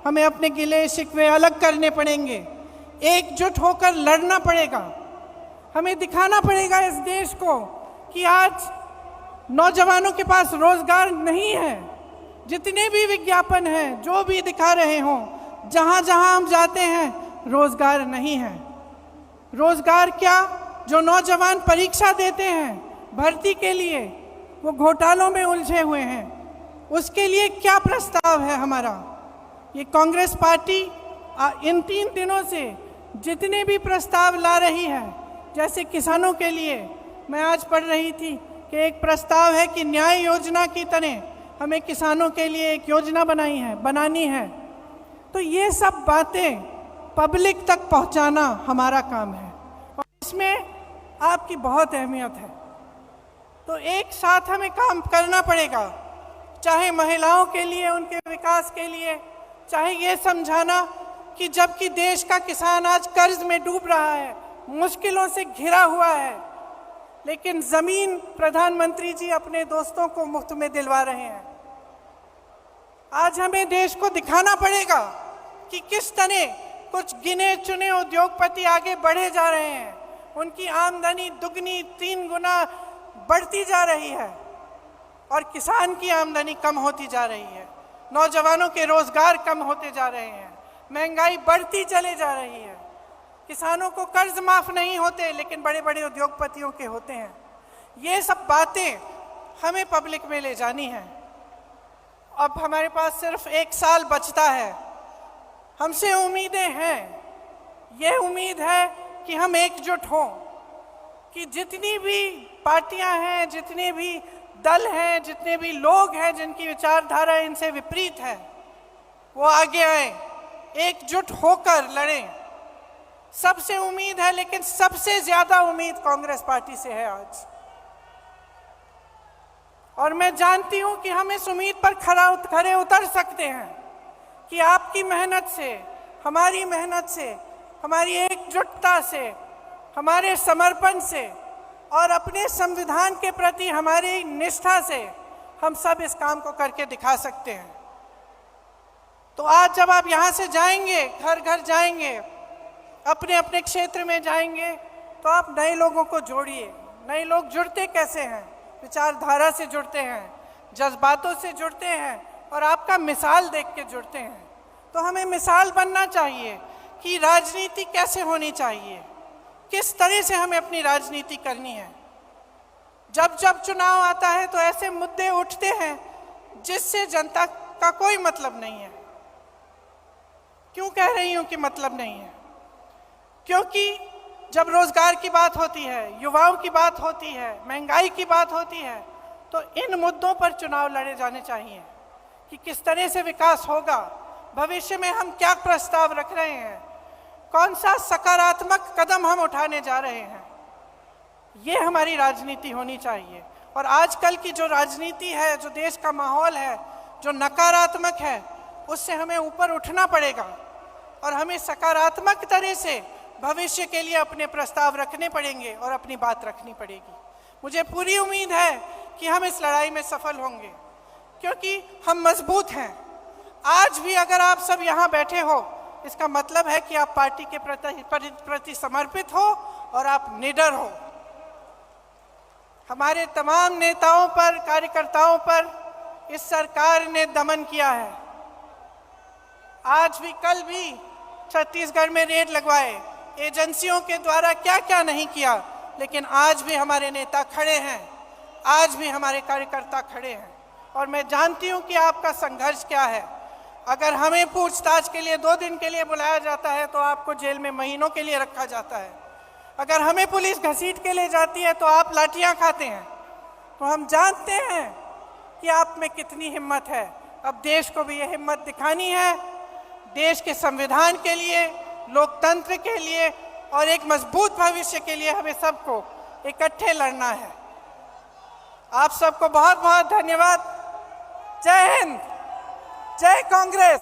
हमें अपने गिले शिकवे अलग करने पड़ेंगे, एकजुट होकर लड़ना पड़ेगा। हमें दिखाना पड़ेगा इस देश को कि आज नौजवानों के पास रोजगार नहीं है। जितने भी विज्ञापन हैं, जो भी दिखा रहे हों, जहां जहां हम जाते हैं रोजगार नहीं है। रोजगार क्या, जो नौजवान परीक्षा देते हैं भर्ती के लिए, वो घोटालों में उलझे हुए हैं, उसके लिए क्या प्रस्ताव है हमारा? ये कांग्रेस पार्टी इन 3 दिनों से जितने भी प्रस्ताव ला रही है, जैसे किसानों के लिए मैं आज पढ़ रही थी कि एक प्रस्ताव है कि न्याय योजना की तरह हमें किसानों के लिए एक योजना बनानी है। तो ये सब बातें पब्लिक तक पहुंचाना हमारा काम है और इसमें आपकी बहुत अहमियत है। तो एक साथ हमें काम करना पड़ेगा, चाहे महिलाओं के लिए, उनके विकास के लिए, चाहे ये समझाना कि जबकि देश का किसान आज कर्ज में डूब रहा है, मुश्किलों से घिरा हुआ है, लेकिन जमीन प्रधानमंत्री जी अपने दोस्तों को मुफ्त में दिलवा रहे हैं। आज हमें देश को दिखाना पड़ेगा कि किस तरह कुछ गिने चुने उद्योगपति आगे बढ़े जा रहे हैं, उनकी आमदनी दुगनी 3 गुना बढ़ती जा रही है और किसान की आमदनी कम होती जा रही है, नौजवानों के रोजगार कम होते जा रहे हैं, महंगाई बढ़ती चले जा रही है, किसानों को कर्ज माफ नहीं होते लेकिन बड़े बड़े उद्योगपतियों के होते हैं। ये सब बातें हमें पब्लिक में ले जानी है। अब हमारे पास सिर्फ 1 साल बचता है, हमसे उम्मीदें हैं। ये उम्मीद है कि हम एकजुट हों, कि जितनी भी पार्टियां हैं, जितने भी दल हैं, जितने भी लोग हैं जिनकी विचारधारा इनसे विपरीत है, वो आगे आए, एकजुट होकर लड़ें। सबसे उम्मीद है, लेकिन सबसे ज्यादा उम्मीद कांग्रेस पार्टी से है आज। और मैं जानती हूं कि हम इस उम्मीद पर खरे उतर सकते हैं कि आपकी मेहनत से, हमारी मेहनत से, हमारी एकजुटता से, हमारे समर्पण से और अपने संविधान के प्रति हमारी निष्ठा से हम सब इस काम को करके दिखा सकते हैं। तो आज जब आप यहाँ से जाएंगे, घर घर जाएंगे, अपने अपने क्षेत्र में जाएंगे, तो आप नए लोगों को जोड़िए। नए लोग जुड़ते कैसे हैं? विचारधारा से जुड़ते हैं, जज्बातों से जुड़ते हैं और आपका मिसाल देख के जुड़ते हैं। तो हमें मिसाल बनना चाहिए कि राजनीति कैसे होनी चाहिए, किस तरह से हमें अपनी राजनीति करनी है। जब जब चुनाव आता है तो ऐसे मुद्दे उठते हैं जिससे जनता का कोई मतलब नहीं है। क्यों कह रही हूं कि मतलब नहीं है? क्योंकि जब रोजगार की बात होती है, युवाओं की बात होती है, महंगाई की बात होती है, तो इन मुद्दों पर चुनाव लड़े जाने चाहिए कि किस तरह से विकास होगा, भविष्य में हम क्या प्रस्ताव रख रहे हैं, कौन सा सकारात्मक कदम हम उठाने जा रहे हैं। ये हमारी राजनीति होनी चाहिए। और आजकल की जो राजनीति है, जो देश का माहौल है, जो नकारात्मक है, उससे हमें ऊपर उठना पड़ेगा और हमें सकारात्मक तरह से भविष्य के लिए अपने प्रस्ताव रखने पड़ेंगे और अपनी बात रखनी पड़ेगी। मुझे पूरी उम्मीद है कि हम इस लड़ाई में सफल होंगे, क्योंकि हम मजबूत हैं। आज भी अगर आप सब यहाँ बैठे हो, इसका मतलब है कि आप पार्टी के प्रति समर्पित हो और आप निडर हो। हमारे तमाम नेताओं पर, कार्यकर्ताओं पर इस सरकार ने दमन किया है। आज भी, कल भी छत्तीसगढ़ में रेड लगवाए, एजेंसियों के द्वारा क्या क्या नहीं किया, लेकिन आज भी हमारे नेता खड़े हैं, आज भी हमारे कार्यकर्ता खड़े हैं। और मैं जानती हूं कि आपका संघर्ष क्या है। अगर हमें पूछताछ के लिए 2 दिन के लिए बुलाया जाता है तो आपको जेल में महीनों के लिए रखा जाता है। अगर हमें पुलिस घसीट के ले जाती है तो आप लाठियां खाते हैं। तो हम जानते हैं कि आप में कितनी हिम्मत है। अब देश को भी ये हिम्मत दिखानी है, देश के संविधान के लिए, लोकतंत्र के लिए और एक मजबूत भविष्य के लिए हमें सबको इकट्ठे लड़ना है। आप सबको बहुत बहुत धन्यवाद। जय हिंद, जय कांग्रेस।